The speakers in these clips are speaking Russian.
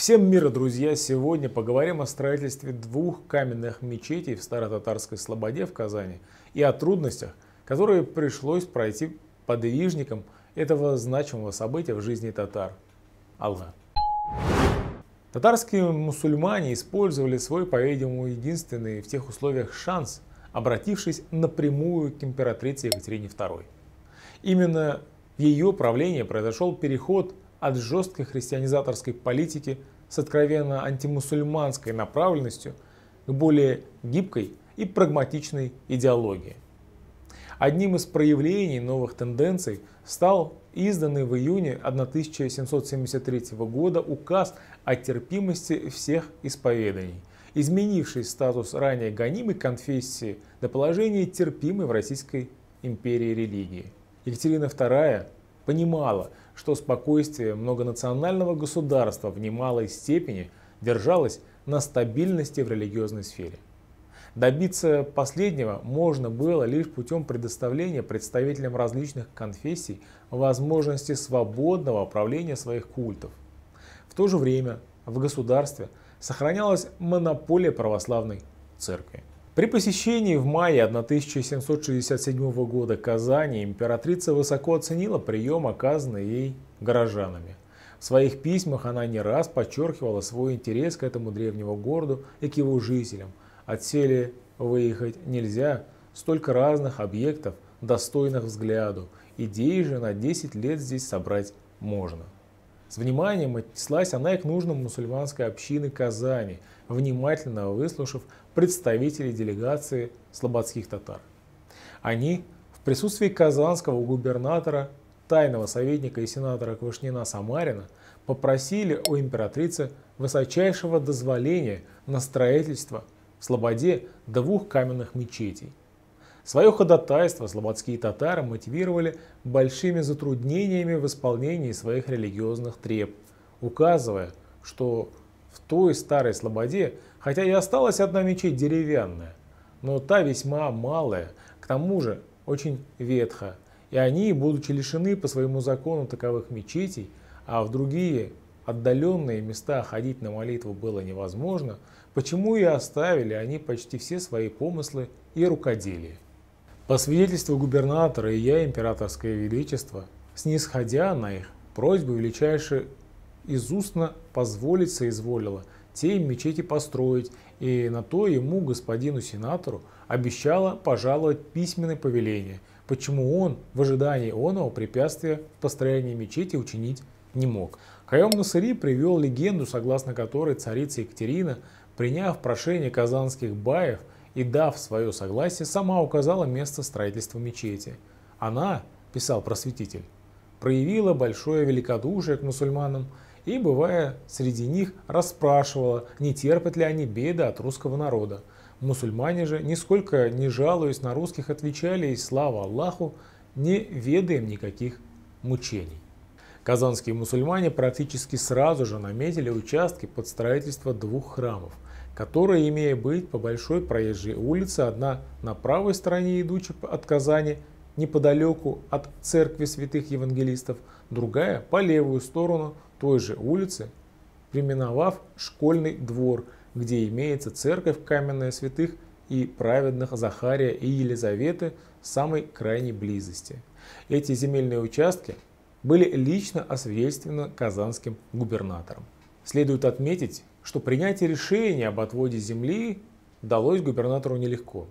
Всем мира, друзья! Сегодня поговорим о строительстве двух каменных мечетей в Старо-Татарской Слободе в Казани и о трудностях, которые пришлось пройти подвижникам этого значимого события в жизни татар. Алга. Татарские мусульмане использовали свой, по-видимому, единственный в тех условиях шанс, обратившись напрямую к императрице Екатерине II. Именно в ее правлении произошел переход от жесткой христианизаторской политики с откровенно антимусульманской направленностью к более гибкой и прагматичной идеологии. Одним из проявлений новых тенденций стал изданный в июне 1773 года указ о терпимости всех исповеданий, изменивший статус ранее гонимой конфессии до положения терпимой в Российской империи религии. Екатерина II понимала, что спокойствие многонационального государства в немалой степени держалось на стабильности в религиозной сфере. Добиться последнего можно было лишь путем предоставления представителям различных конфессий возможности свободного управления своих культов. В то же время в государстве сохранялась монополия православной церкви. При посещении в мае 1767 года Казани императрица высоко оценила прием, оказанный ей горожанами. В своих письмах она не раз подчеркивала свой интерес к этому древнему городу и к его жителям. Отселе выехать нельзя, столько разных объектов, достойных взгляду, идей же на 10 лет здесь собрать можно. С вниманием отнеслась она и к нуждам мусульманской общины Казани, внимательно выслушав представителей делегации слободских татар. Они в присутствии казанского губернатора, тайного советника и сенатора Квашнина Самарина попросили у императрицы высочайшего дозволения на строительство в Слободе двух каменных мечетей. Свое ходатайство слободские татары мотивировали большими затруднениями в исполнении своих религиозных треб, указывая, что в той старой Слободе, хотя и осталась одна мечеть деревянная, но та весьма малая, к тому же очень ветха, и они, будучи лишены по своему закону таковых мечетей, а в другие отдаленные места ходить на молитву было невозможно, почему и оставили они почти все свои помыслы и рукоделие. По свидетельству губернатора и я, императорское величество, снисходя на их просьбу, величайше из устно позволить соизволила те им мечети построить, и на то ему, господину сенатору, обещала пожаловать письменное повеление, почему он в ожидании оного препятствия в построении мечети учинить не мог. Кайом Насыри привел легенду, согласно которой царица Екатерина, приняв прошение казанских баев и дав свое согласие, сама указала место строительства мечети. Она, писал просветитель, проявила большое великодушие к мусульманам и, бывая среди них, расспрашивала, не терпят ли они беды от русского народа. Мусульмане же, нисколько не жалуясь на русских, отвечали: и слава Аллаху, не ведаем никаких мучений. Казанские мусульмане практически сразу же наметили участки под строительство двух храмов, которые, имея быть по большой проезжей улице, одна на правой стороне, идущей от Казани, неподалеку от церкви святых евангелистов, другая по левую сторону той же улицы, преименовав школьный двор, где имеется церковь каменная святых и праведных Захария и Елизаветы самой крайней близости. Эти земельные участки были лично освидетельствованы казанским губернатором. Следует отметить, что принятие решения об отводе земли далось губернатору нелегко.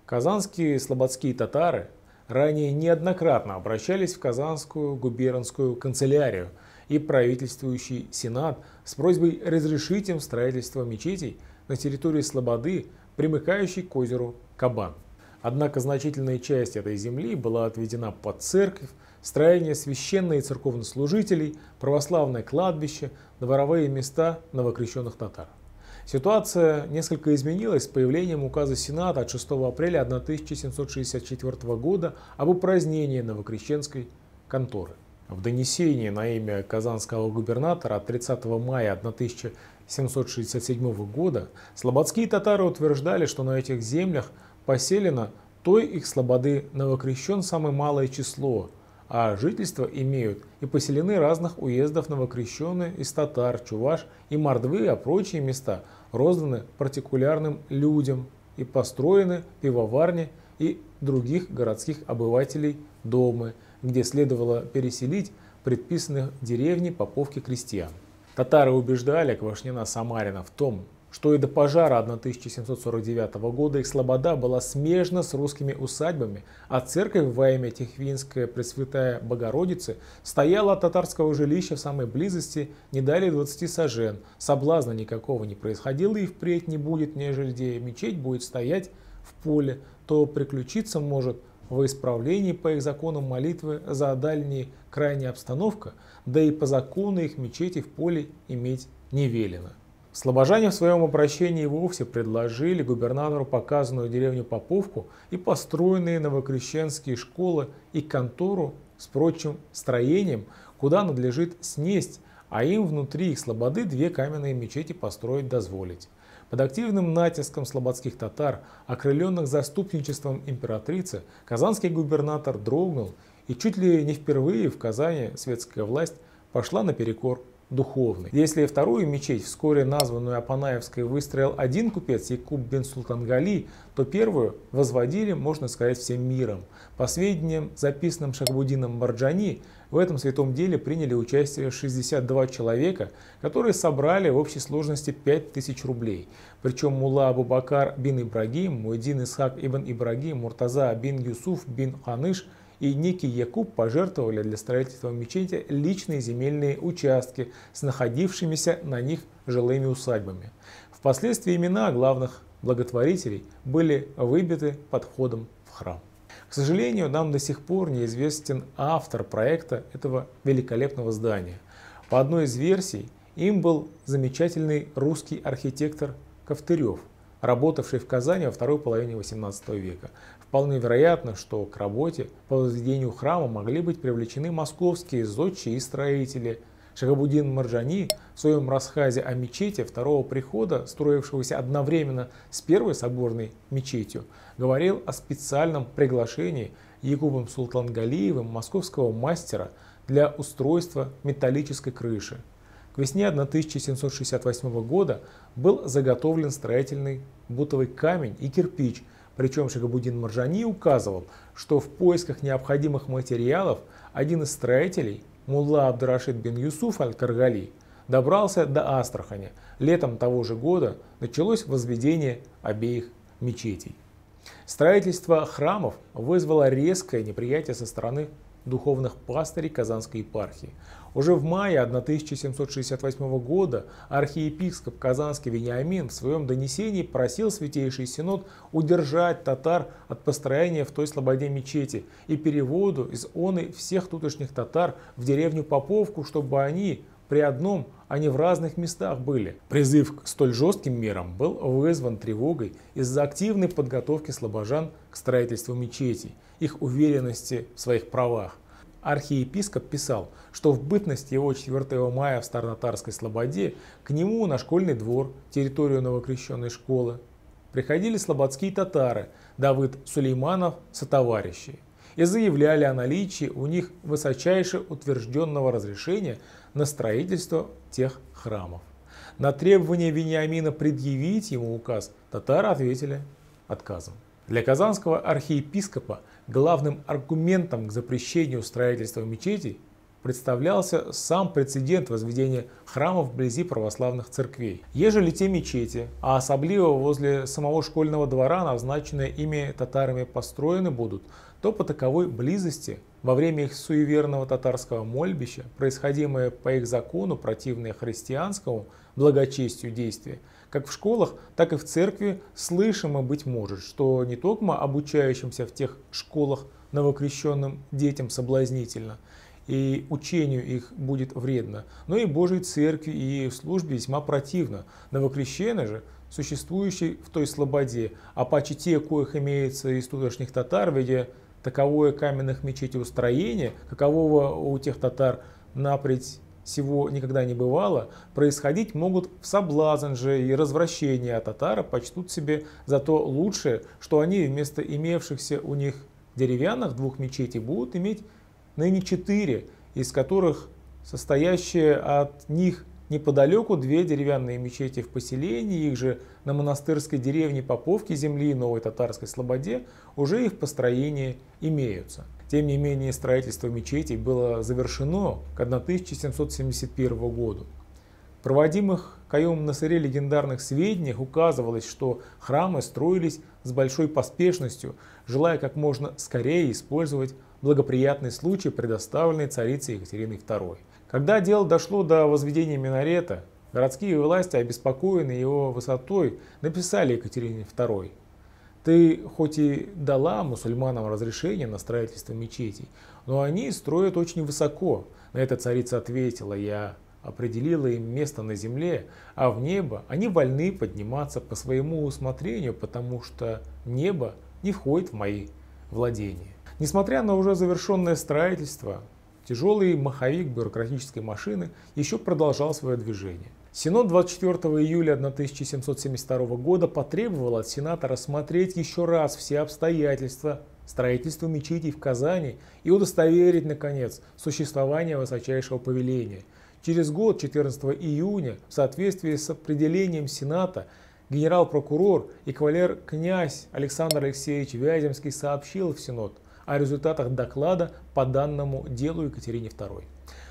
Казанские слободские татары ранее неоднократно обращались в Казанскую губернскую канцелярию и правительствующий сенат с просьбой разрешить им строительство мечетей на территории Слободы, примыкающей к озеру Кабан. Однако значительная часть этой земли была отведена под церковь, строение священных и церковнослужителей, православное кладбище, дворовые места новокрещенных татар. Ситуация несколько изменилась с появлением указа Сената от 6 апреля 1764 года об упразднении новокрещенской конторы. В донесении на имя казанского губернатора от 30 мая 1767 года слободские татары утверждали, что на этих землях поселено той их слободы новокрещен самое малое число, а жительство имеют и поселены разных уездов новокрещенные из татар, чуваш и мордвы, а прочие места розданы партикулярным людям и построены пивоварни и других городских обывателей домы, где следовало переселить предписанных деревни поповки крестьян. Татары убеждали Квашнина-Самарина в том, что и до пожара 1749 года их слобода была смежна с русскими усадьбами, а церковь во имя Тихвинская Пресвятая Богородицы стояла от татарского жилища в самой близости не далее 20 сажен. Соблазна никакого не происходило и впредь не будет, нежели где мечеть будет стоять в поле, то приключиться может во исправлении по их законам молитвы за дальние крайняя обстановка, да и по закону их мечети в поле иметь не велено. Слобожане в своем обращении вовсе предложили губернатору показанную деревню Поповку и построенные новокрещенские школы и контору с прочим строением, куда надлежит снесть, а им внутри их слободы 2 каменные мечети построить дозволить. Под активным натиском слободских татар, окрыленных заступничеством императрицы, казанский губернатор дрогнул, и чуть ли не впервые в Казани светская власть пошла наперекор духовной. Если вторую мечеть, вскоре названную Апанаевской, выстроил один купец Якуб бен Султангали, то первую возводили, можно сказать, всем миром. По сведениям, записанным Шахбудином Марджани, в этом святом деле приняли участие 62 человека, которые собрали в общей сложности 5000 рублей. Причем мулла Абу-Бакар бин Ибрагим, Муэддин Исхак ибн Ибрагим, Муртаза бин Юсуф бин Ханыш и некий Якуб пожертвовали для строительства мечети личные земельные участки с находившимися на них жилыми усадьбами. Впоследствии имена главных благотворителей были выбиты под входом в храм. К сожалению, нам до сих пор неизвестен автор проекта этого великолепного здания. По одной из версий, им был замечательный русский архитектор Ковтырев, работавший в Казани во второй половине XVIII века. Вполне вероятно, что к работе по возведению храма могли быть привлечены московские зодчие и строители. Шахабудин Марджани в своем рассказе о мечети второго прихода, строившегося одновременно с первой соборной мечетью, говорил о специальном приглашении Якубом Султангалиевым московского мастера для устройства металлической крыши. К весне 1768 года был заготовлен строительный бутовый камень и кирпич, причем Шахабудин Марджани указывал, что в поисках необходимых материалов один из строителей, мулла Абдурашид бин Юсуф аль-Каргали, добрался до Астрахани. Летом того же года началось возведение обеих мечетей. Строительство храмов вызвало резкое неприятие со стороны духовных пастырей Казанской епархии. Уже в мае 1768 года архиепископ Казанский Вениамин в своем донесении просил Святейший Синод удержать татар от построения в той слободе мечети и переводу из оной всех тутошних татар в деревню Поповку, чтобы они при одном, а не в разных местах были. Призыв к столь жестким мерам был вызван тревогой из-за активной подготовки слобожан к строительству мечетей, их уверенности в своих правах. Архиепископ писал, что в бытность его 4 мая в Старотатарской слободе к нему на школьный двор, территорию новокрещенной школы, приходили слободские татары Давыд Сулейманов сотоварищи и заявляли о наличии у них высочайше утвержденного разрешения на строительство тех храмов. На требование Вениамина предъявить ему указ татары ответили отказом. Для казанского архиепископа главным аргументом к запрещению строительства мечетей представлялся сам прецедент возведения храмов вблизи православных церквей. Ежели те мечети, а особливо возле самого школьного двора, назначенные ими татарами, построены будут, то по таковой близости во время их суеверного татарского мольбища, происходимое по их закону, противное христианскому благочестию действия, как в школах, так и в церкви слышимо быть может, что не только обучающимся в тех школах новокрещенным детям соблазнительно и учению их будет вредно, но и Божьей церкви и в службе весьма противно. Новокрещены же, существующие в той слободе, а паче те, коих имеется из тутошних татар, в виде таковое каменных мечетей устроения, какового у тех татар напредь всего никогда не бывало, происходить могут в соблазн же и развращение, а татары почтут себе за то лучшее, что они вместо имевшихся у них деревянных 2 мечетей будут иметь ныне 4, из которых состоящие от них неподалеку 2 деревянные мечети в поселении, их же на монастырской деревне Поповки земли и Новой Татарской Слободе уже их построения имеются. Тем не менее, строительство мечетей было завершено к 1771 году. В проводимых Каюмом-Насыре легендарных сведениях указывалось, что храмы строились с большой поспешностью, желая как можно скорее использовать благоприятный случай, предоставленный царицей Екатериной II. Когда дело дошло до возведения минарета, городские власти, обеспокоенные его высотой, написали Екатерине II: «Ты хоть и дала мусульманам разрешение на строительство мечетей, но они строят очень высоко». На это царица ответила: «Я определила им место на земле, а в небо они вольны подниматься по своему усмотрению, потому что небо не входит в мои владения». Несмотря на уже завершенное строительство, тяжелый маховик бюрократической машины еще продолжал свое движение. Синод 24 июля 1772 года потребовал от Сената рассмотреть еще раз все обстоятельства строительства мечетей в Казани и удостоверить, наконец, существование высочайшего повеления. Через год, 14 июня, в соответствии с определением Сената, генерал-прокурор и кавалер-князь Александр Алексеевич Вяземский сообщил в Синод о результатах доклада по данному делу Екатерине II.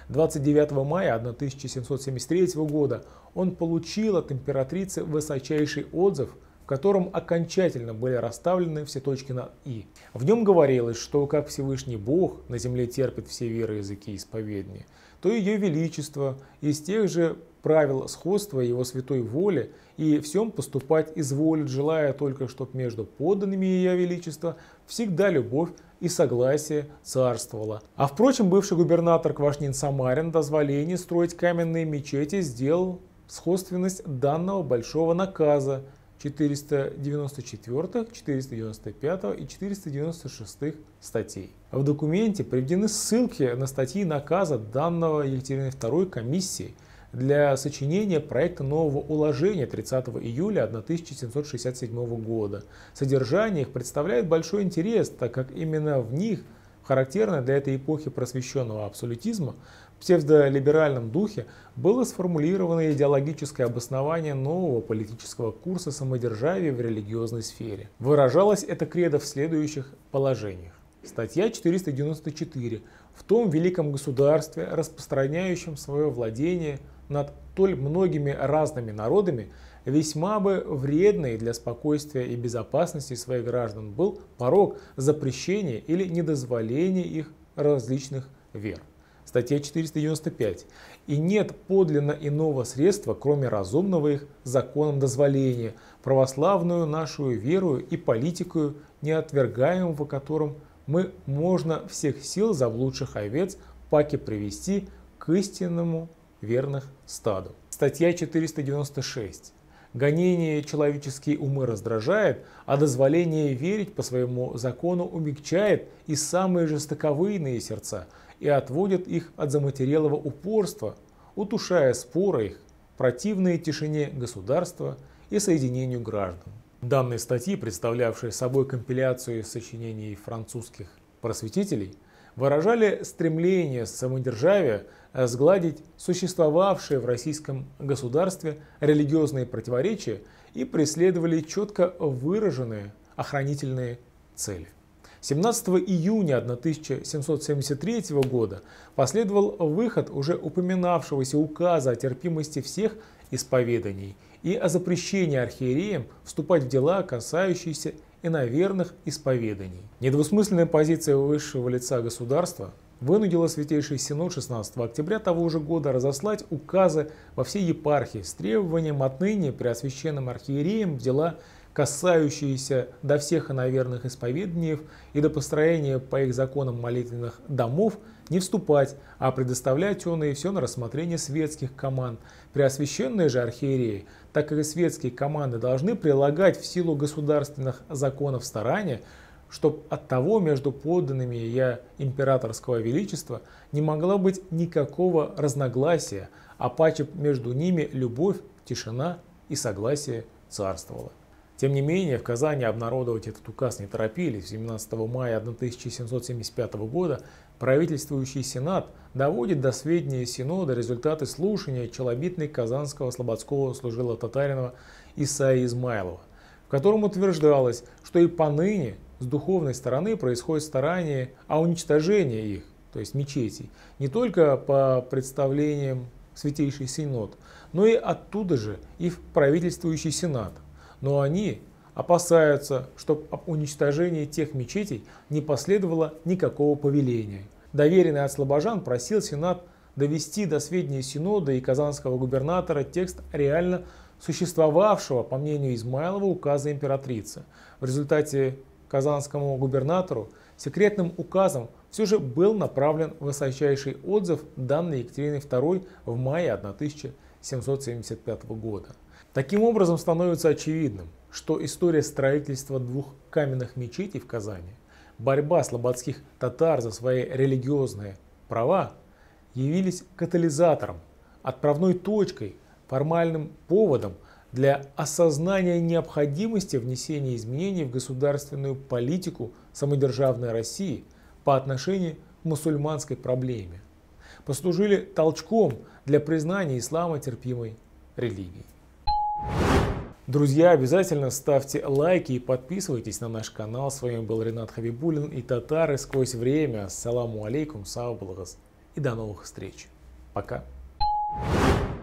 29 мая 1773 года он получил от императрицы высочайший отзыв, в котором окончательно были расставлены все точки над «и». В нем говорилось, что как Всевышний Бог на земле терпит все веры, языки и исповедания, то Ее Величество из тех же правил сходства Его святой воли и всем поступать изволит, желая только, чтоб между подданными Ее Величества всегда любовь и согласие царствовало. А впрочем, бывший губернатор Квашнин-Самарин дозволение строить каменные мечети сделал сходственность данного большого наказа 494, 495 и 496 статей. В документе приведены ссылки на статьи наказа данного Екатериной II комиссии для сочинения проекта нового уложения 30 июля 1767 года. Содержание их представляет большой интерес, так как именно в них, в характерно для этой эпохи просвещенного абсолютизма, в псевдолиберальном духе было сформулировано идеологическое обоснование нового политического курса самодержавия в религиозной сфере. Выражалось это кредо в следующих положениях. Статья 494. В том великом государстве, распространяющем свое владение над столь многими разными народами, весьма бы вредный для спокойствия и безопасности своих граждан был порок запрещения или недозволения их различных вер. Статья 495. И нет подлинно иного средства, кроме разумного их законом дозволения, православную нашу веру и политикою, не отвергаемого которым мы можно всех сил заблудших овец паки привести к истинному верных стаду. Статья 496. Гонение человеческие умы раздражает, а дозволение верить по своему закону умягчает и самые жестоковыйные сердца и отводит их от заматерелого упорства, утушая споры их, противные тишине государства и соединению граждан. Данные статьи, представлявшие собой компиляцию сочинений французских просветителей, выражали стремление самодержавия сгладить существовавшие в российском государстве религиозные противоречия и преследовали четко выраженные охранительные цели. 17 июня 1773 года последовал выход уже упоминавшегося указа о терпимости всех исповеданий и о запрещении архиереям вступать в дела, касающиеся иноверных исповеданий. Недвусмысленная позиция высшего лица государства вынудила Святейший Синод 16 октября того же года разослать указы во все епархии с требованием отныне преосвященным архиереям в дела, касающиеся до всех иноверных исповеданий и до построения по их законам молитвенных домов, не вступать, а предоставлять он и все на рассмотрение светских команд. Преосвященные же архиереи, так как и светские команды, должны прилагать в силу государственных законов старания, чтоб от того между подданными я императорского величества не могло быть никакого разногласия, а паче между ними любовь, тишина и согласие царствовало. Тем не менее, в Казани обнародовать этот указ не торопились. 17 мая 1775 года правительствующий сенат доводит до сведения синода результаты слушания челобитной казанского слободского служила татарина Исаи Измайлова, в котором утверждалось, что и поныне с духовной стороны происходит старание о уничтожении их, то есть мечетей, не только по представлениям Святейший Синод, но и оттуда же и в правительствующий сенат. Но они опасаются, что об уничтожении тех мечетей не последовало никакого повеления. Доверенный от слобожан просил сенат довести до сведения синода и казанского губернатора текст реально существовавшего, по мнению Измайлова, указа императрицы. В результате казанскому губернатору секретным указом все же был направлен высочайший отзыв, данный Екатериной II в мае 1775 года. Таким образом, становится очевидным, что история строительства двух каменных мечетей в Казани, борьба слободских татар за свои религиозные права явились катализатором, отправной точкой, формальным поводом для осознания необходимости внесения изменений в государственную политику самодержавной России по отношению к мусульманской проблеме, послужили толчком для признания ислама терпимой религией. Друзья, обязательно ставьте лайки и подписывайтесь на наш канал. С вами был Ренат Хабибуллин и Татары сквозь время. Ассаламу алейкум, сау балагас и до новых встреч. Пока.